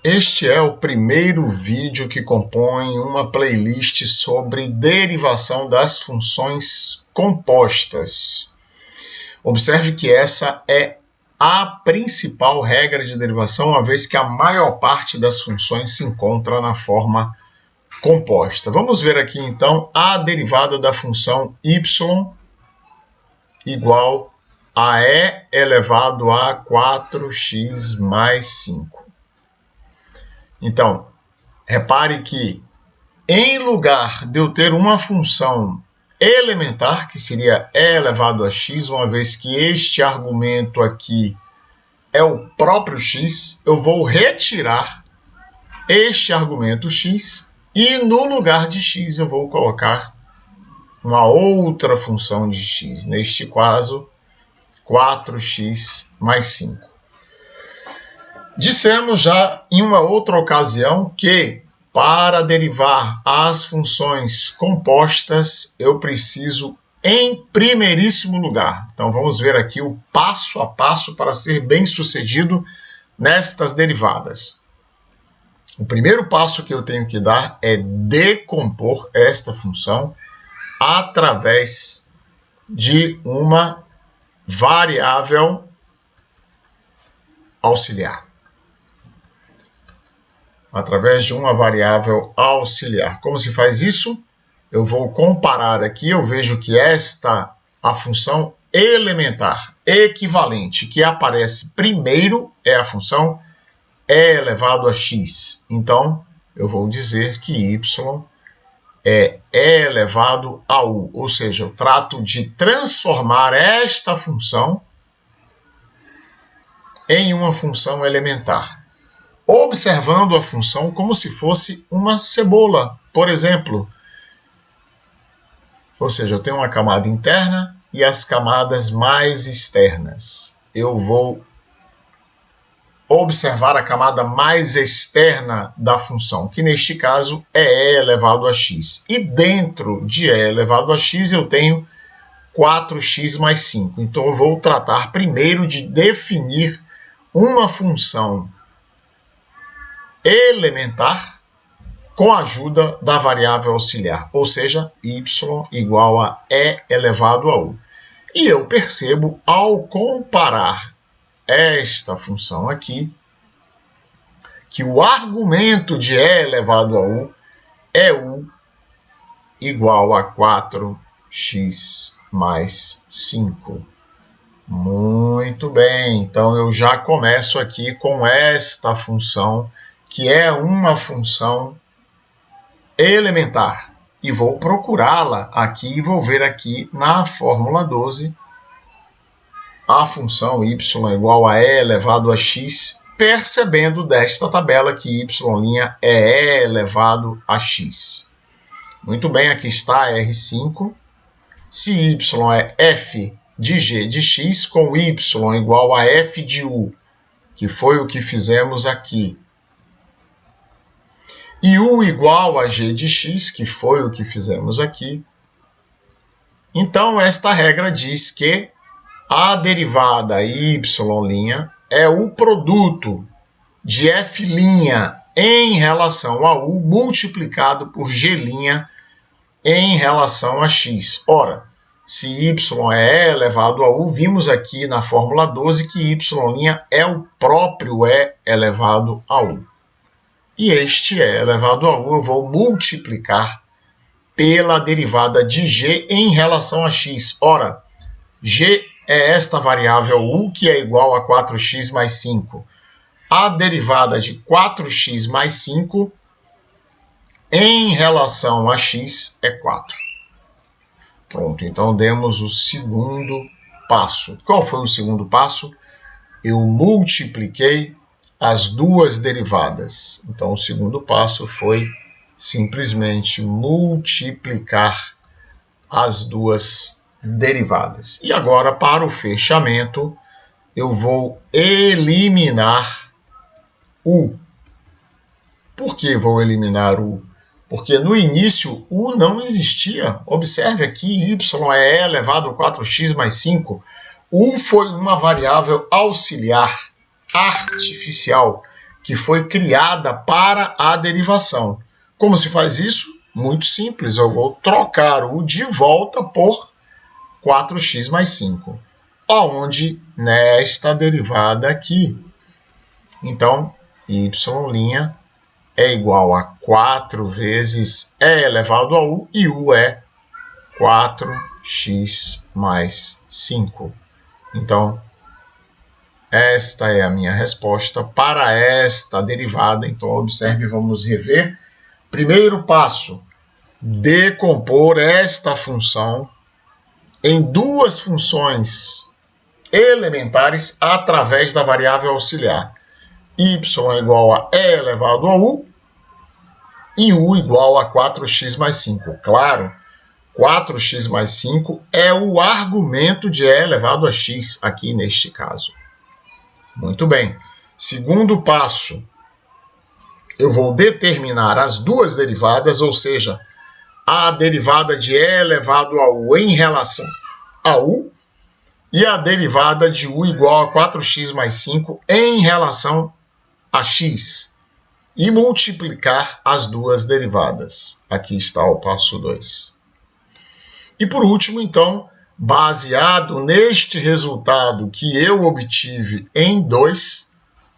Este é o primeiro vídeo que compõe uma playlist sobre derivação das funções compostas. Observe que essa é a principal regra de derivação, uma vez que a maior parte das funções se encontra na forma composta. Vamos ver aqui então a derivada da função y igual a e elevado a 4x mais 5. Então, repare que em lugar de eu ter uma função elementar, que seria e elevado a x, uma vez que este argumento aqui é o próprio x, eu vou retirar este argumento x e no lugar de x eu vou colocar uma outra função de x, neste caso 4x mais 5. Dissemos já em uma outra ocasião que para derivar as funções compostas eu preciso em primeiríssimo lugar. Então vamos ver aqui o passo a passo para ser bem sucedido nestas derivadas. O primeiro passo que eu tenho que dar é decompor esta função através de uma variável auxiliar. Através de uma variável auxiliar. Como se faz isso? Eu vou comparar aqui, eu vejo que a função elementar equivalente que aparece primeiro é a função e elevado a x. Então, eu vou dizer que y é e elevado a u, ou seja, eu trato de transformar esta função em uma função elementar, observando a função como se fosse uma cebola, por exemplo. Ou seja, eu tenho uma camada interna e as camadas mais externas. Eu vou observar a camada mais externa da função, que neste caso é e elevado a x. E dentro de e elevado a x eu tenho 4x mais 5. Então eu vou tratar primeiro de definir uma função elementar com a ajuda da variável auxiliar, ou seja, y igual a e elevado a u. E eu percebo, ao comparar esta função aqui, que o argumento de e elevado a u é u igual a 4x mais 5. Muito bem, então eu já começo aqui com esta função, que é uma função elementar. E vou procurá-la aqui e vou ver aqui na fórmula 12 a função y igual a e elevado a x, percebendo desta tabela que y' é e elevado a x. Muito bem, aqui está R5. Se y é f de g de x, com y igual a f de u, que foi o que fizemos aqui, e u igual a g de x, que foi o que fizemos aqui, então esta regra diz que a derivada y' é o produto de f' em relação a u multiplicado por g' em relação a x. Ora, se y é e elevado a u, vimos aqui na fórmula 12 que y' é o próprio e elevado a u. E este e elevado a u eu vou multiplicar pela derivada de g em relação a x. Ora, g é esta variável u, que é igual a 4x mais 5. A derivada de 4x mais 5 em relação a x é 4. Pronto, então demos o segundo passo. Qual foi o segundo passo? Eu multipliquei as duas derivadas. Então, o segundo passo foi simplesmente multiplicar as duas derivadas. E agora, para o fechamento, eu vou eliminar u. Por que vou eliminar u? Porque no início u não existia. Observe aqui, y é e elevado a 4x mais 5. U foi uma variável auxiliar artificial que foi criada para a derivação. Como se faz isso? Muito simples, eu vou trocar o de volta por 4x mais 5, onde nesta derivada aqui. Então, y' é igual a 4 vezes e elevado a u, e u é 4x mais 5. Então, esta é a minha resposta para esta derivada. Então, observe, vamos rever. Primeiro passo, decompor esta função em duas funções elementares através da variável auxiliar. Y é igual a e elevado a u e u igual a 4x mais 5. Claro, 4x mais 5 é o argumento de e elevado a x aqui neste caso. Muito bem. Segundo passo, eu vou determinar as duas derivadas, ou seja, a derivada de e elevado a u em relação a u e a derivada de u igual a 4x mais 5 em relação a x. E multiplicar as duas derivadas. Aqui está o passo 2. E por último, então, baseado neste resultado que eu obtive em 2,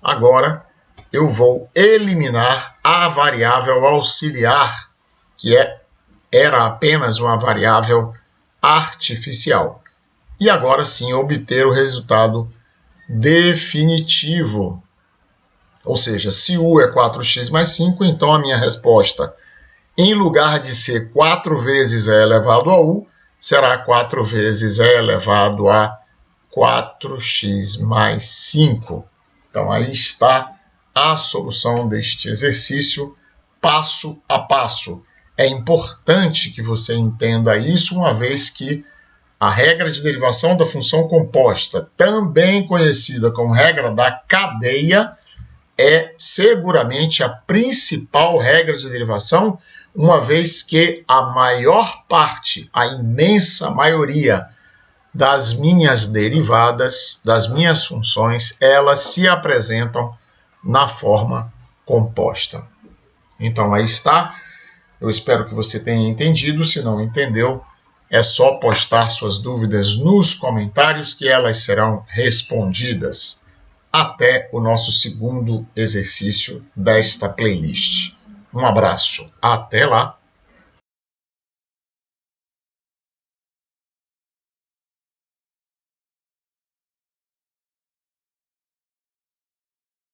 agora eu vou eliminar a variável auxiliar, que era apenas uma variável artificial. E agora sim obter o resultado definitivo. Ou seja, se u é 4x mais 5, então a minha resposta, em lugar de ser 4 vezes e elevado a u, será 4 vezes e elevado a 4x mais 5. Então, aí está a solução deste exercício passo a passo. É importante que você entenda isso, uma vez que a regra de derivação da função composta, também conhecida como regra da cadeia, é seguramente a principal regra de derivação, uma vez que a maior parte, a imensa maioria das minhas derivadas, das minhas funções, elas se apresentam na forma composta. Então, aí está. Eu espero que você tenha entendido. Se não entendeu, é só postar suas dúvidas nos comentários que elas serão respondidas. Até o nosso segundo exercício desta playlist. Um abraço. Até lá.